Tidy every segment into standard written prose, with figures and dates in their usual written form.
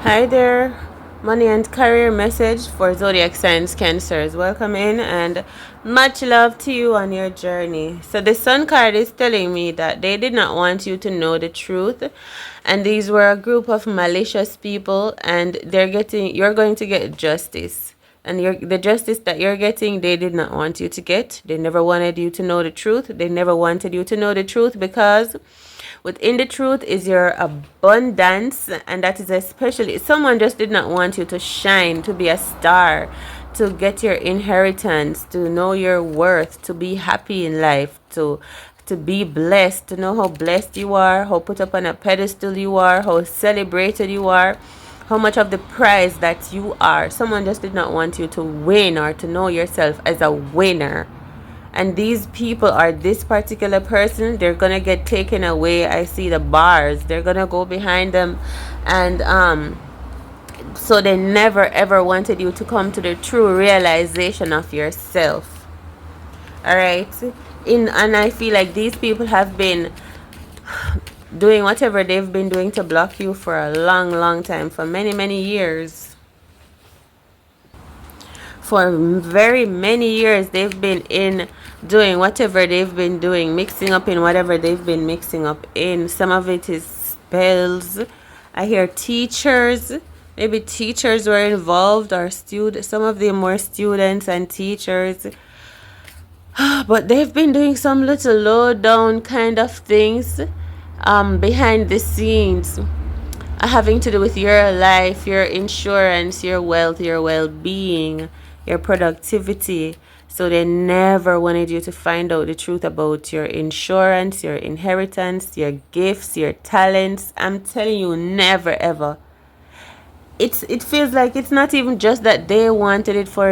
Hi there, money and career message for zodiac signs Cancers. Welcome in and much love to you on your journey. So the Sun card is telling me that they did not want you to know the truth, and these were a group of malicious people, and you're going to get justice. And the justice that you're getting, they did not want you to get. They never wanted you to know the truth. They never wanted you to know the truth because within the truth is your abundance, and that is especially someone just did not want you to shine, to be a star, to get your inheritance, to know your worth, to be happy in life, to be blessed, to know how blessed you are, how put up on a pedestal you are, how celebrated you are, how much of the prize that you are. Someone just did not want you to win or to know yourself as a winner. And these people are this particular person, they're gonna get taken away. I see the bars, they're gonna go behind them. And so they never ever wanted you to come to the true realization of yourself. All right. And I feel like these people have been doing whatever they've been doing to block you for a long time, for many years. For very many years they've been in doing whatever they've been doing, mixing up in whatever they've been mixing up in. Some of it is spells. I hear teachers, maybe teachers were involved, or students. Some of them were students and teachers, but they've been doing some little low down kind of things behind the scenes, having to do with your life, your insurance, your wealth, your well-being, your productivity. So they never wanted you to find out the truth about your insurance, your inheritance, your gifts, your talents. I'm telling you, never ever. It feels like it's not even just that they wanted it for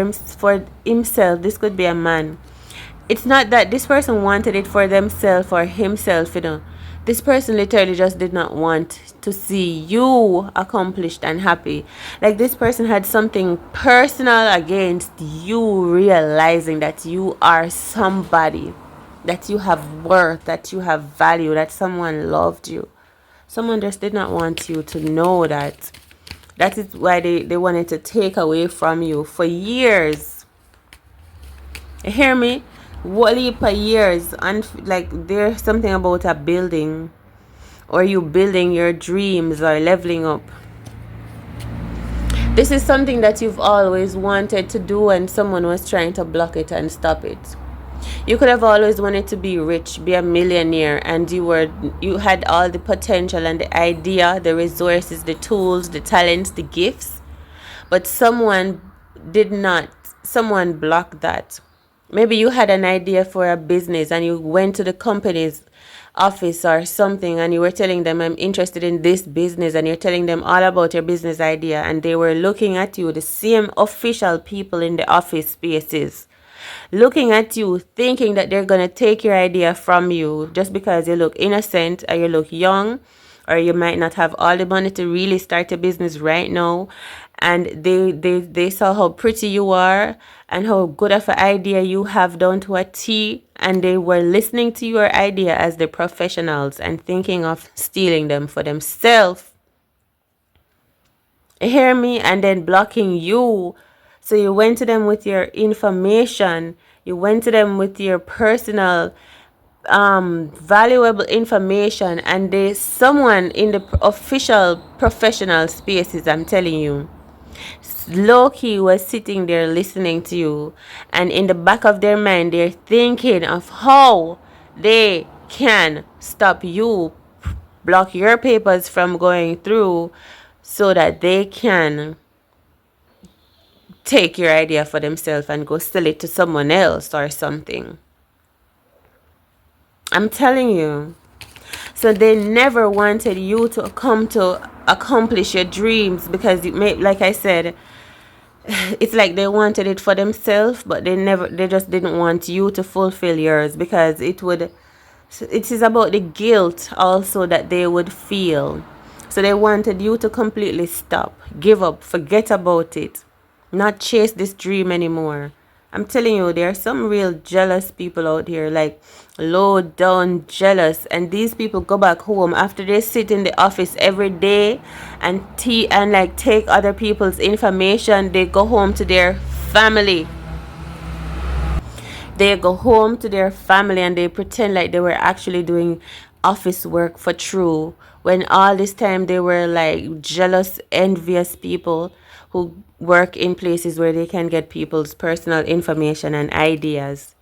himself. This could be a man. It's not that this person wanted it for themselves or himself. This person literally just did not want to see you accomplished and happy. Like this person had something personal against you realizing that you are somebody, that you have worth, that you have value, that someone loved you. Someone just did not want you to know that. That is why they wanted to take away from you for years. You hear me? Wally per years, and like there's something about a building, or you building your dreams or leveling up. This is something that you've always wanted to do, and someone was trying to block it and stop it. You could have always wanted to be rich, be a millionaire, and you had all the potential and the idea, the resources, the tools, the talents, the gifts, but someone blocked that. Maybe you had an idea for a business and you went to the company's office or something, and you were telling them, I'm interested in this business, and you're telling them all about your business idea, and they were looking at you, the same official people in the office spaces, looking at you thinking that they're going to take your idea from you just because you look innocent or you look young, or you might not have all the money to really start a business right now. And they saw how pretty you are and how good of an idea you have down to a T, and they were listening to your idea as the professionals and thinking of stealing them for themselves. You hear me? And then blocking you. So you went to them with your information, you went to them with your personal valuable information, and there's someone in the official professional spaces, I'm telling you, low-key was sitting there listening to you, and in the back of their mind they're thinking of how they can stop you, block your papers from going through, so that they can take your idea for themselves and go sell it to someone else or something. I'm telling you. So they never wanted you to come to accomplish your dreams, because like I said, it's like they wanted it for themselves, but they just didn't want you to fulfill yours, because it is about the guilt also that they would feel. So they wanted you to completely stop, give up, forget about it, not chase this dream anymore. I'm telling you, there are some real jealous people out here, like low down jealous. And these people go back home after they sit in the office every day and like take other people's information. They go home to their family. They go home to their family and they pretend like they were actually doing office work for true, when all this time they were like jealous, envious people who work in places where they can get people's personal information and ideas.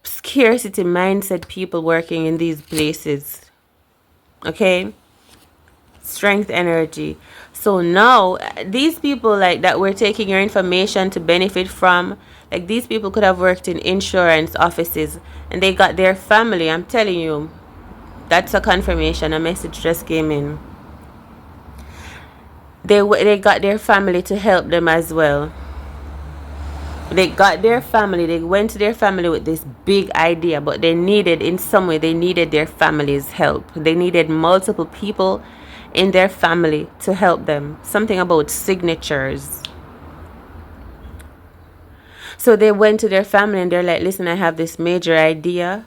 Scarcity mindset people working in these places. Okay? Strength energy. So now these people like that were taking your information to benefit from, like these people could have worked in insurance offices and they got their family. I'm telling you, that's a confirmation. A message just came in. They got their family to help them as well. They got their family, they went to their family with this big idea, but they needed, in some way, they needed their family's help. They needed multiple people in their family to help them. Something about signatures. So they went to their family and they're like, listen, I have this major idea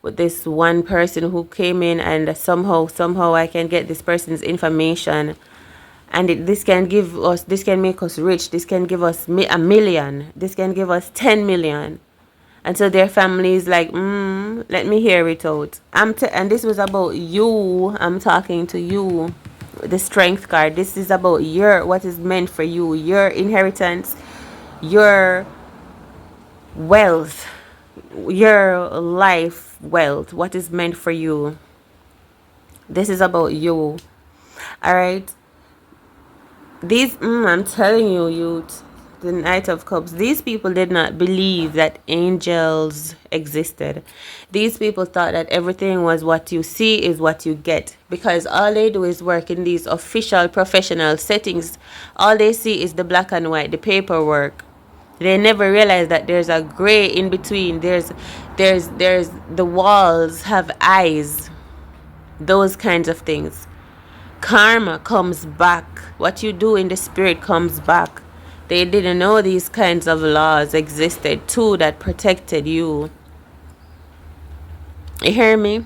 with this one person who came in, and somehow I can get this person's information, and this can make us rich, this can give us a million, this can give us 10 million. And so their family is like, let me hear it out. And this was about you. I'm talking to you, the strength card. This is about what is meant for you, your inheritance, your wealth, your life wealth, what is meant for you. This is about you. All right. I'm telling you, youth, the Knight of Cups, these people did not believe that angels existed. These people thought that everything was what you see is what you get, because all they do is work in these official professional settings. All they see is the black and white, the paperwork. They never realize that there's a gray in between. There's the walls have eyes. Those kinds of things. Karma comes back. What you do in the spirit comes back. They didn't know these kinds of laws existed too that protected you. You hear me?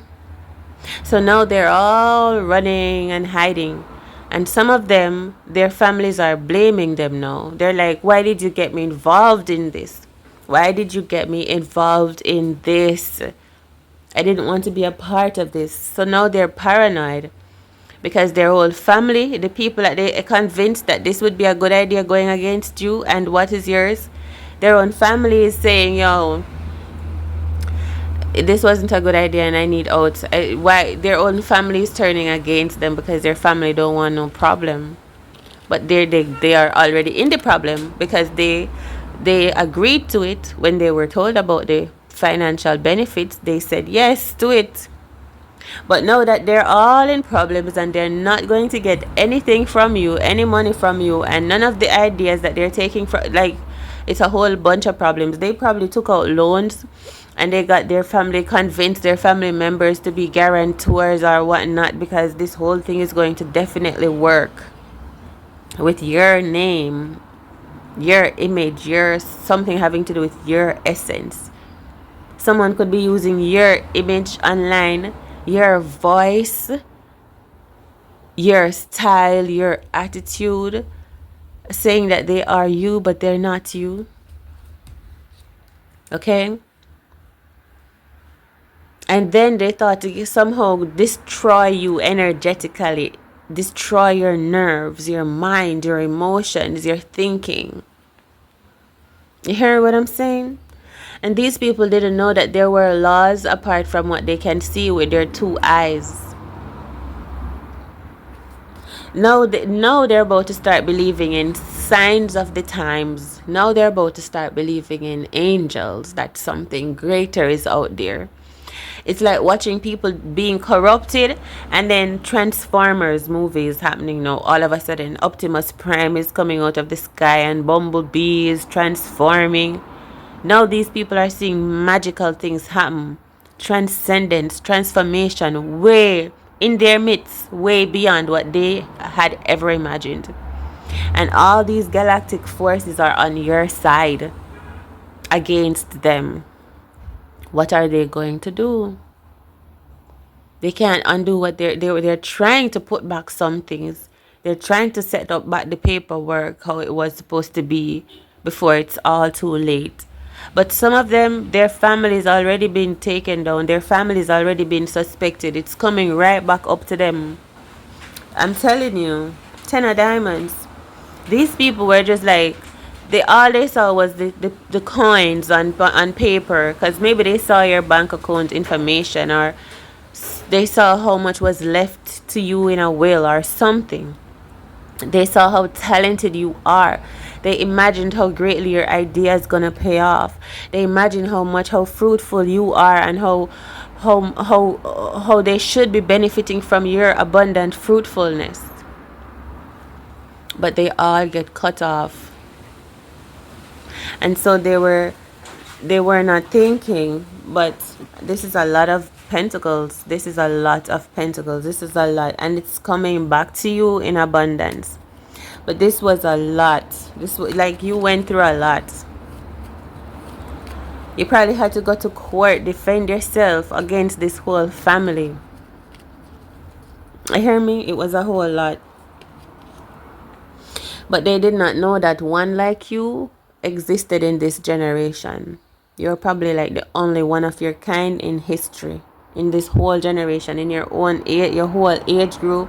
So now they're all running and hiding. And some of them, their families are blaming them now. They're like, why did you get me involved in this? Why did you get me involved in this? I didn't want to be a part of this. So now they're paranoid, because their whole family, the people that they are convinced that this would be a good idea going against you and what is yours, their own family is saying, yo, this wasn't a good idea and I need out. Why their own family is turning against them because their family don't want no problem, but they are already in the problem because they agreed to it when they were told about the financial benefits. They said yes to it, but now that they're all in problems and they're not going to get anything from you, any money from you, and none of the ideas that they're taking from, like, it's a whole bunch of problems. They probably took out loans and they got their family, convinced their family members to be guarantors or whatnot, because this whole thing is going to definitely work with your name, your image, your something having to do with your essence. Someone could be using your image online, your voice, your style, your attitude, saying that they are you, but they're not you. Okay? And then they thought to somehow destroy you energetically, destroy your nerves, your mind, your emotions, your thinking. You hear what I'm saying? And these people didn't know that there were laws apart from what they can see with their two eyes. Now they're about to start believing in signs of the times. Now they're about to start believing in angels, that something greater is out there. It's like watching people being corrupted, and then Transformers movies happening now. All of a sudden, Optimus Prime is coming out of the sky and Bumblebee is transforming. Now these people are seeing magical things happen. Transcendence, transformation, way in their midst, way beyond what they had ever imagined. And all these galactic forces are on your side. against them, what are they going to do? They can't undo what they're trying to put back some things. They're trying to set up back the paperwork how it was supposed to be before it's all too late. But some of them, their families already been taken down. Their families already been suspected. It's coming right back up to them. I'm telling you, 10 of diamonds. These people were just like, all they saw was the coins on paper, because maybe they saw your bank account information, or they saw how much was left to you in a will or something. They saw how talented you are. They imagined how greatly your idea is gonna pay off. They imagined how fruitful you are, and how they should be benefiting from your abundant fruitfulness. But they all get cut off. And so they were not thinking, but this is a lot of pentacles. This is a lot of pentacles. This is a lot, and it's coming back to you in abundance. But this was a lot. This was like you went through a lot. You probably had to go to court, defend yourself against this whole family. You hear me? It was a whole lot. But they did not know that one like you existed in this generation. You're probably like the only one of your kind in history, in this whole generation, in your own age, your whole age group,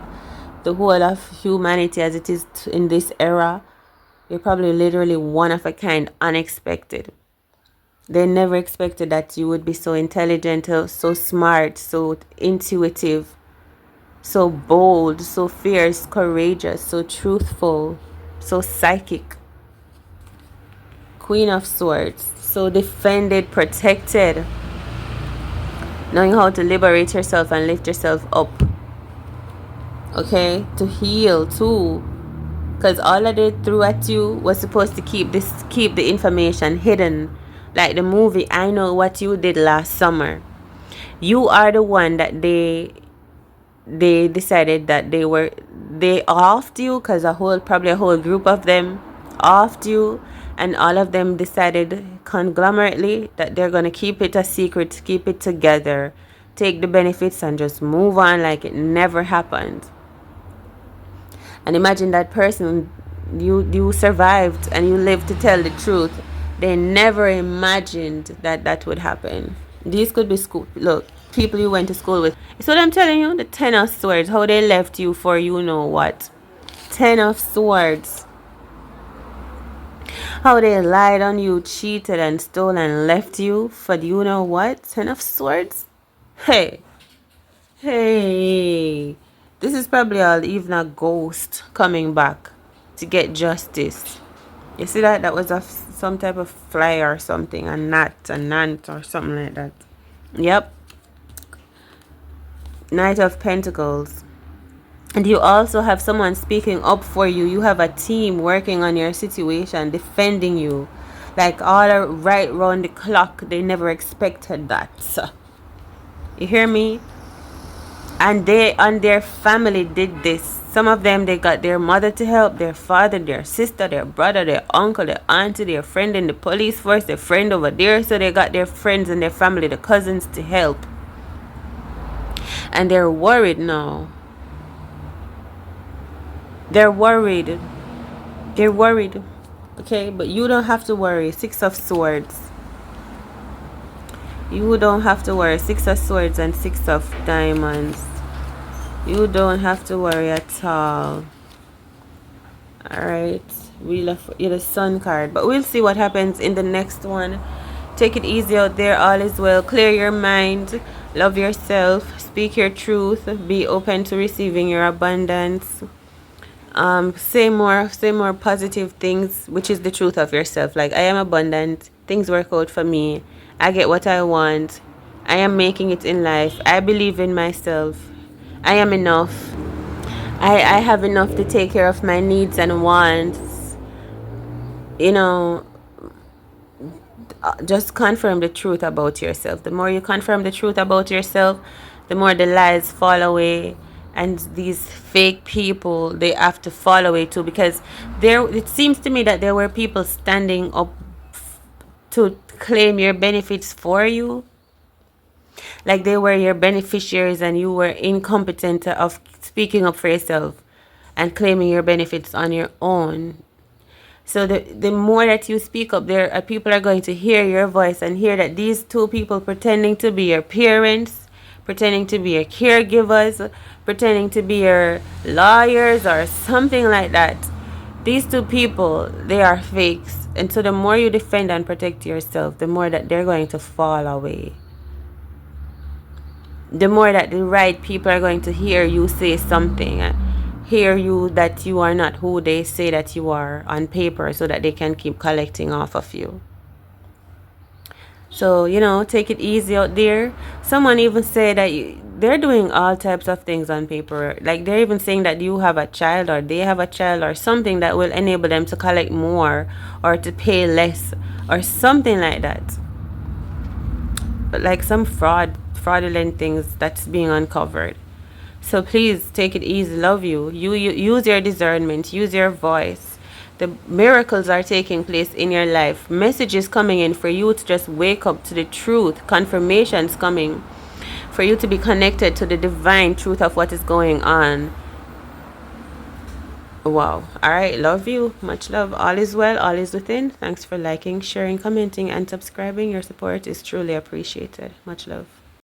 the whole of humanity as it is in this era. You're probably literally one of a kind, unexpected. They never expected that you would be so intelligent, so smart, so intuitive, so bold, so fierce, courageous, so truthful, so psychic. Queen of Swords, so defended, protected, knowing how to liberate yourself and lift yourself up. Okay, to heal too, because all that they threw at you was supposed to keep the information hidden. Like the movie I Know What You Did Last Summer. You are the one that they decided that they offed you, because probably a whole group of them offed you, and all of them decided conglomerately that they're going to keep it a secret, keep it together, take the benefits and just move on like it never happened. And imagine that person, you survived and you lived to tell the truth. They never imagined that would happen. These could be people you went to school with. So what I'm telling you, the 10 of Swords, how they left you for you know what. 10 of Swords. How they lied on you, cheated and stole and left you for you know what. 10 of Swords. Hey. This is probably even a ghost coming back to get justice. You see that? That was some type of fly or something. A gnat or something like that. Yep. Knight of Pentacles. And you also have someone speaking up for you. You have a team working on your situation, defending you. Like all right round the clock. They never expected that. You hear me? And their family did this. Some of them, they got their mother to help, their father, their sister, their brother, their uncle, their auntie, their friend in the police force, their friend over there. So they got their friends and their family, the cousins, to help. And they're worried now. They're worried. Okay, but you don't have to worry. 6 of Swords. You don't have to worry. 6 of Swords and 6 of Diamonds. You don't have to worry at all. Alright. You're the Sun card. But we'll see what happens in the next one. Take it easy out there. All is well. Clear your mind. Love yourself. Speak your truth. Be open to receiving your abundance. Say more positive things, which is the truth of yourself. Like, I am abundant. Things work out for me. I get what I want. I am making it in life. I believe in myself. I am enough. I have enough to take care of my needs and wants. You know, just confirm the truth about yourself. The more you confirm the truth about yourself, the more the lies fall away. And these fake people, they have to fall away too, because it seems to me that there were people standing up to claim your benefits for you. Like they were your beneficiaries and you were incompetent of speaking up for yourself and claiming your benefits on your own. So the more that you speak up, there are people are going to hear your voice and hear that these two people pretending to be your parents, pretending to be your caregivers, pretending to be your lawyers or something like that. These two people, they are fakes. And so the more you defend and protect yourself, the more that they're going to fall away. The more that the right people are going to hear you say something, hear you that you are not who they say that you are on paper, so that they can keep collecting off of you. So, take it easy out there. Someone even said that they're doing all types of things on paper. Like they're even saying that you have a child or they have a child or something that will enable them to collect more or to pay less or something like that. But like some fraudulent things that's being uncovered. So please take it easy. Love you. You use your discernment. Use your voice. The miracles are taking place in your life. Messages coming in for you to just wake up to the truth. Confirmations coming for you to be connected to the divine truth of what is going on. Wow. All right. Love you. Much love. All is well. All is within. Thanks for liking, sharing, commenting, and subscribing. Your support is truly appreciated. Much love.